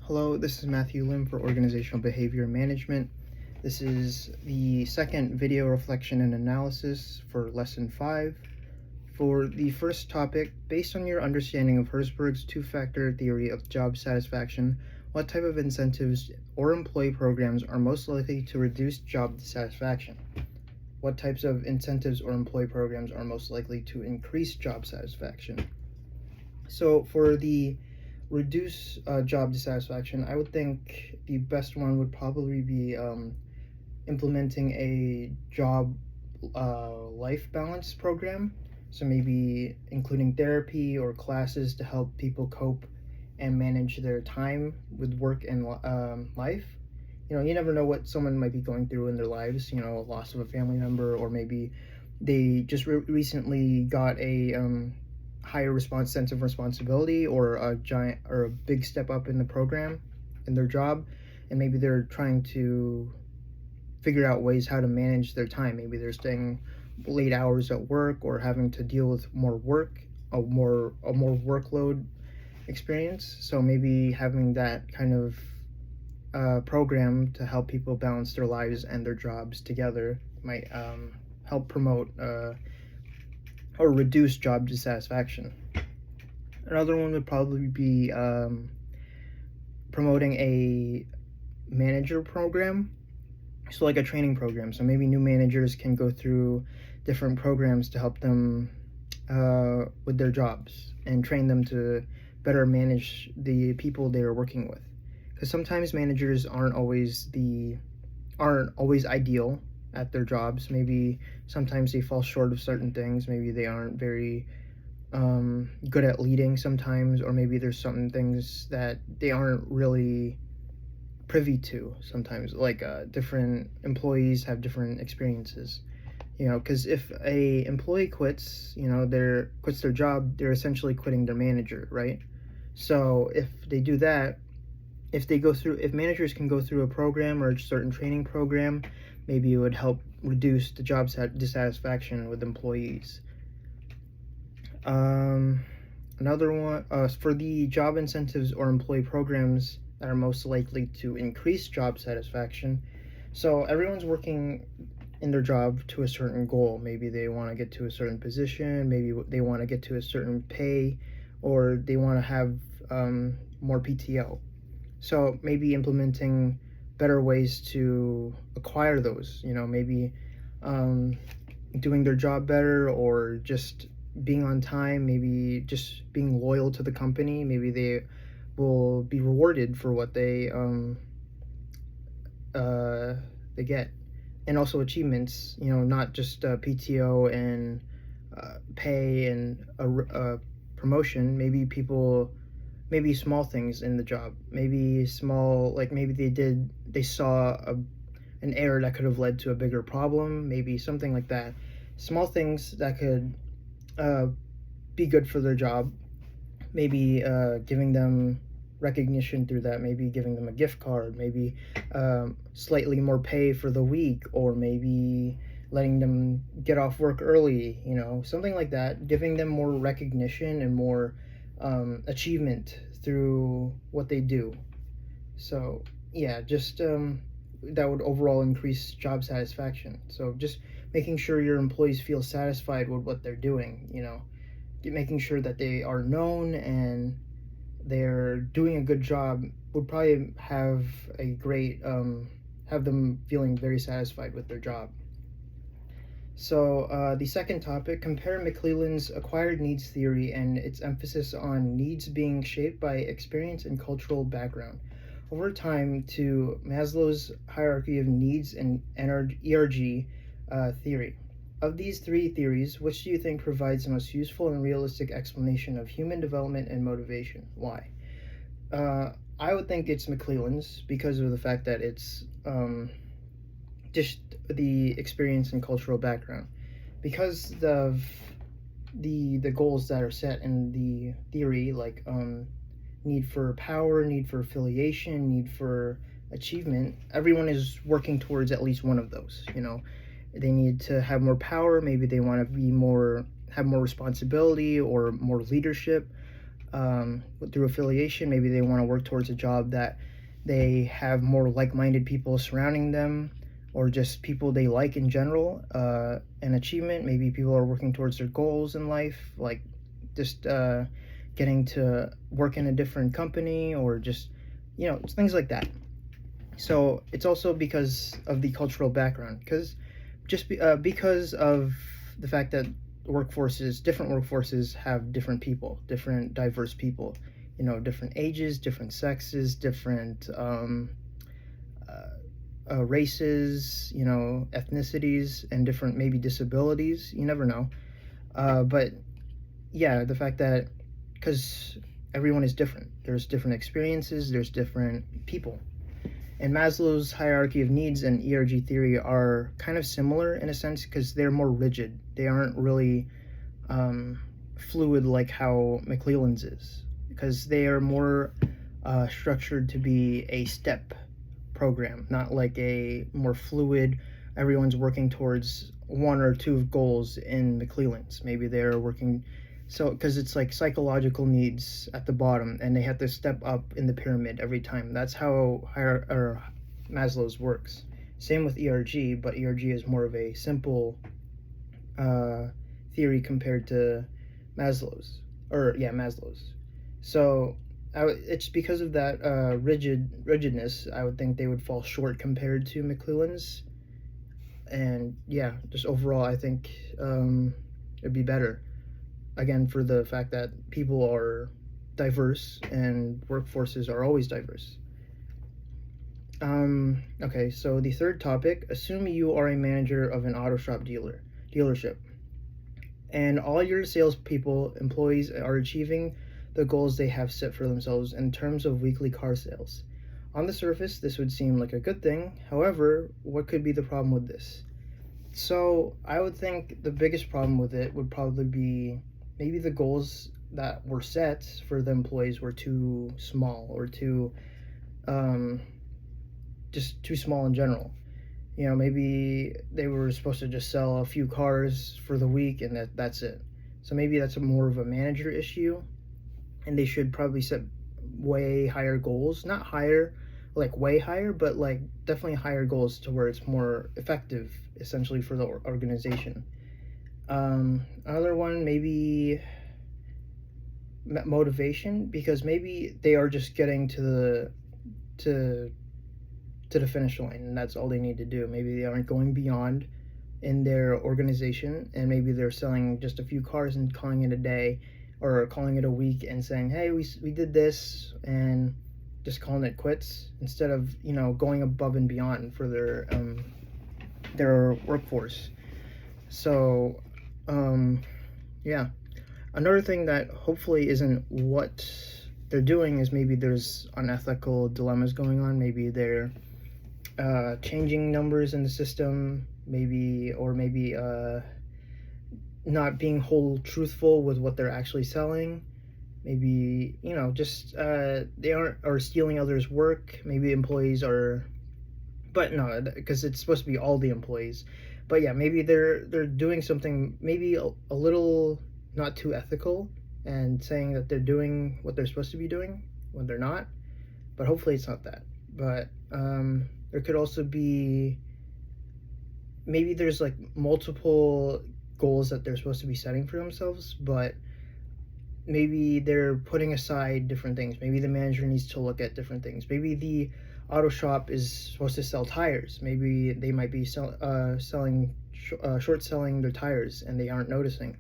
Hello, this is Matthew Lim for Organizational Behavior Management. This is the second video reflection and analysis for Lesson 5. For the first topic, based on your understanding of Herzberg's two-factor theory of job satisfaction, what type of incentives or employee programs are most likely to reduce job dissatisfaction? What types of incentives or employee programs are most likely to increase job satisfaction? So for the reduce job dissatisfaction, I would think the best one would probably be implementing a job life balance program. So maybe including therapy or classes to help people cope and manage their time with work and life. You never know what someone might be going through in their lives, a loss of a family member, or maybe they just recently got a higher sense of responsibility, or a giant or a big step up in the program in their job, and maybe they're trying to figure out ways how to manage their time. Maybe they're staying late hours at work or having to deal with more work, a more workload experience. So maybe having that kind of program to help people balance their lives and their jobs together might help promote or reduce job dissatisfaction. Another one would probably be promoting a manager program, so like a training program. So maybe new managers can go through different programs to help them with their jobs and train them to better manage the people they are working with. Because sometimes managers aren't always ideal at their jobs. Maybe sometimes they fall short of certain things. Maybe they aren't very good at leading sometimes, or maybe there's some things that they aren't really privy to sometimes. Like different employees have different experiences. Because if a employee quits their job, they're essentially quitting their manager, right? So if they do that, if managers can go through a program or a certain training program, maybe it would help reduce the job dissatisfaction with employees. Another one, for the job incentives or employee programs that are most likely to increase job satisfaction. So everyone's working in their job to a certain goal. Maybe they want to get to a certain position, maybe they want to get to a certain pay, or they want to have more PTO. So maybe implementing better ways to acquire those, maybe doing their job better, or just being on time, maybe just being loyal to the company. Maybe they will be rewarded for what they get. And also achievements, not just PTO and pay and a promotion. Maybe small things in the job, maybe they saw an error that could have led to a bigger problem, maybe something like that. Small things that could be good for their job. Maybe giving them recognition through that, maybe giving them a gift card, maybe slightly more pay for the week, or maybe letting them get off work early, something like that, giving them more recognition and more achievement through what they do. So yeah, just that would overall increase job satisfaction. So just making sure your employees feel satisfied with what they're doing, making sure that they are known and they're doing a good job would probably have a great have them feeling very satisfied with their job. So the second topic, compare McClelland's acquired needs theory and its emphasis on needs being shaped by experience and cultural background over time to Maslow's hierarchy of needs and ERG theory. Of these three theories, which do you think provides the most useful and realistic explanation of human development and motivation? Why? I would think it's McClelland's, because of the fact that it's just the experience and cultural background. Because of the goals that are set in the theory, like need for power, need for affiliation, need for achievement, everyone is working towards at least one of those. They need to have more power, maybe they want to have more responsibility or more leadership. through affiliation. Maybe they want to work towards a job that they have more like-minded people surrounding them, or just people they like in general. An achievement, maybe people are working towards their goals in life, like just getting to work in a different company, or just things like that. So it's also because of the cultural background, because of the fact that different workforces have different people, different diverse people, different ages, different sexes, different races, ethnicities, and different maybe disabilities. You never know. But yeah, the fact that because everyone is different, there's different experiences, there's different people. And Maslow's hierarchy of needs and ERG theory are kind of similar in a sense because they're more rigid. They aren't really fluid like how McClelland's is, because they are more structured to be a step program, not like a more fluid, everyone's working towards one or two goals in McClelland's. Maybe they're working, so because it's like psychological needs at the bottom and they have to step up in the pyramid every time. That's how Maslow's works. Same with ERG, but ERG is more of a simple theory compared to Maslow's. So it's because of that rigidness. I would think they would fall short compared to McClelland's, and yeah, just overall, I think it'd be better. Again, for the fact that people are diverse and workforces are always diverse. Okay, so the third topic: assume you are a manager of an auto shop dealership, and all your salespeople, employees are achieving the goals they have set for themselves in terms of weekly car sales. On the surface, this would seem like a good thing. However, what could be the problem with this? So I would think the biggest problem with it would probably be maybe the goals that were set for the employees were too small, or just too small in general. Maybe they were supposed to just sell a few cars for the week and that's it. So maybe that's more of a manager issue, and they should probably set way higher goals. Not higher, like way higher, but like definitely higher goals to where it's more effective, essentially, for the organization. Another one, maybe motivation, because maybe they are just getting to the finish line and that's all they need to do. Maybe they aren't going beyond in their organization, and maybe they're selling just a few cars and calling it a day, or calling it a week and saying, hey, we did this, and just calling it quits, instead of going above and beyond for their workforce. So yeah, another thing that hopefully isn't what they're doing is maybe there's unethical dilemmas going on. Maybe they're changing numbers in the system, maybe not being whole truthful with what they're actually selling. Maybe just they are stealing others' work. Maybe employees are, but no, because it's supposed to be all the employees. But yeah, maybe they're doing something maybe a little not too ethical, and saying that they're doing what they're supposed to be doing when they're not. But hopefully it's not that. But there could also be, maybe there's like multiple goals that they're supposed to be setting for themselves, but maybe they're putting aside different things. Maybe the manager needs to look at different things. Maybe the auto shop is supposed to sell tires. Maybe they might be short selling their tires, and they aren't noticing.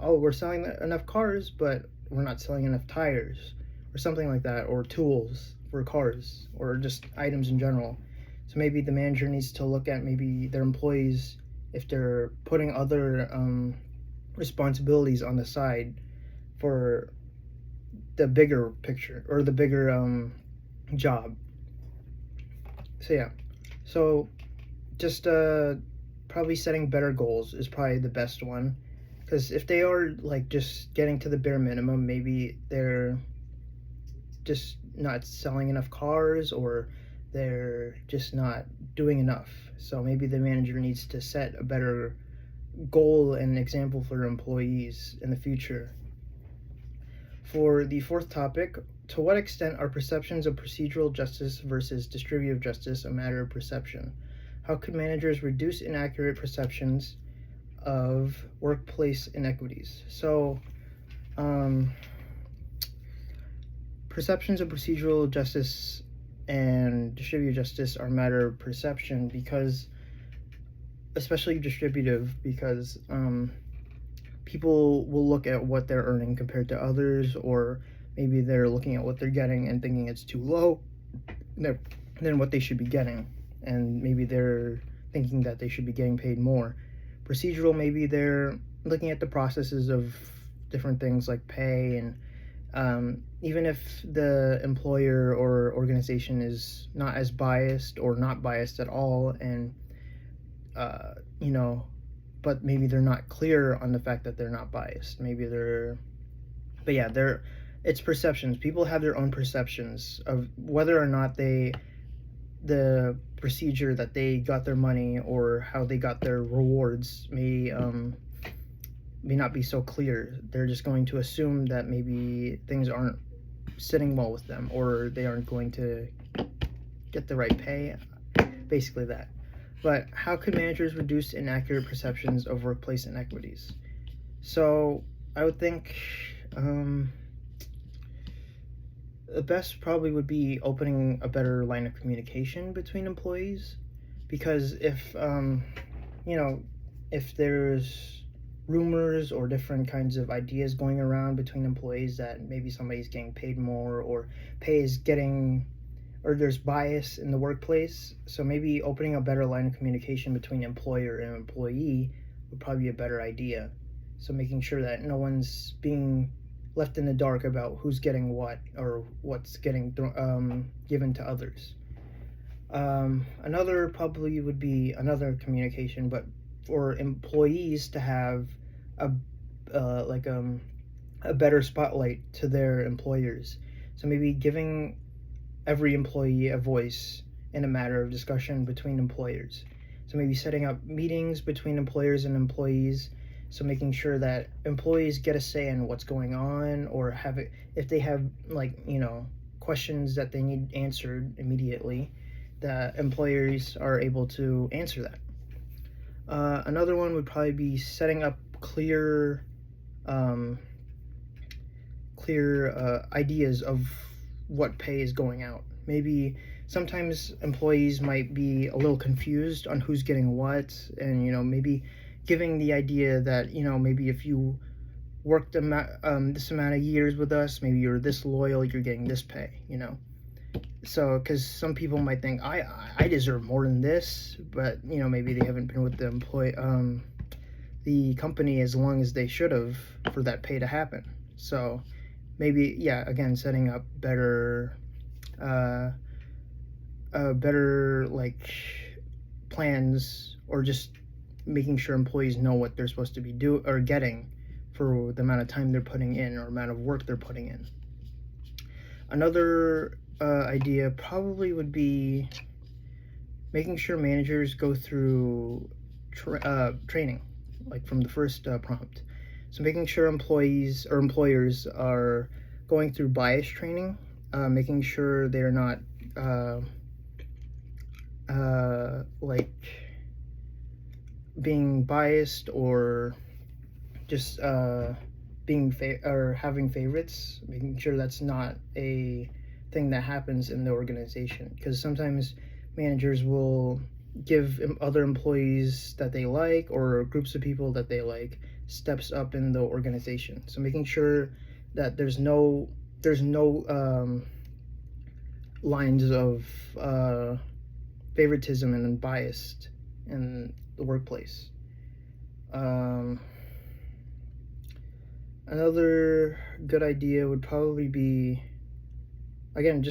Oh, we're selling enough cars, but we're not selling enough tires, or something like that, or tools for cars, or just items in general. So maybe the manager needs to look at maybe their employees, if they're putting other responsibilities on the side for the bigger picture, or the bigger job. So yeah, so just probably setting better goals is probably the best one, because if they are like just getting to the bare minimum, maybe they're just not selling enough cars, or they're just not doing enough. So maybe the manager needs to set a better goal and example for employees in the future. For the fourth topic, to what extent are perceptions of procedural justice versus distributive justice a matter of perception? How could managers reduce inaccurate perceptions of workplace inequities? So, perceptions of procedural justice and distributive justice are a matter of perception because, especially distributive, because people will look at what they're earning compared to others, or maybe they're looking at what they're getting and thinking it's too low than what they should be getting, and maybe they're thinking that they should be getting paid more. Procedural, maybe they're looking at the processes of different things like pay, and even if the employer or organization is not as biased or not biased at all, and but maybe they're not clear on the fact that they're not biased. Maybe it's perceptions. People have their own perceptions of whether or not the procedure that they got their money or how they got their rewards may not be so clear. They're just going to assume that maybe things aren't sitting well with them, or they aren't going to get the right pay, basically that. But how could managers reduce inaccurate perceptions of workplace inequities? So I would think the best probably would be opening a better line of communication between employees, because if if there's rumors or different kinds of ideas going around between employees that maybe somebody's getting paid more, or or there's bias in the workplace, so maybe opening a better line of communication between employer and employee would probably be a better idea. So making sure that no one's being left in the dark about who's getting what or what's getting given to others. Another probably would be another communication, but for employees to have a better spotlight to their employers. So maybe giving every employee a voice in a matter of discussion between employers. So maybe setting up meetings between employers and employees, so making sure that employees get a say in what's going on, or if they have questions that they need answered immediately, that employers are able to answer that. Another one would probably be setting up clear ideas of what pay is going out. Maybe sometimes employees might be a little confused on who's getting what, and maybe giving the idea that maybe if you worked this amount of years with us, maybe you're this loyal, you're getting this pay. So because some people might think I deserve more than this, but maybe they haven't been with the company as long as they should have for that pay to happen. So maybe again, setting up better plans, or just making sure employees know what they're supposed to be getting for the amount of time they're putting in, or amount of work they're putting in. Another idea probably would be making sure managers go through training, like from the first prompt. So making sure employees or employers are going through bias training, making sure they're not being biased, or just or having favorites, making sure that's not a thing that happens in the organization, because sometimes managers will give other employees that they like, or groups of people that they like, steps up in the organization. So making sure that there's no lines of favoritism and bias in the workplace. Another good idea would probably be, again,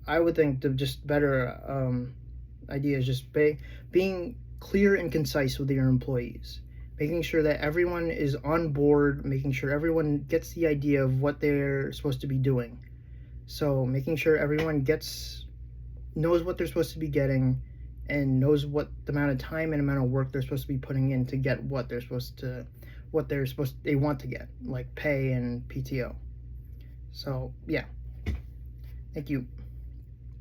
I would think the better idea is just being clear and concise with your employees, making sure that everyone is on board, making sure everyone gets the idea of what they're supposed to be doing. So making sure everyone knows what they're supposed to be getting, and knows what the amount of time and amount of work they're supposed to be putting in to get what they want to get, like pay and PTO. So yeah, thank you.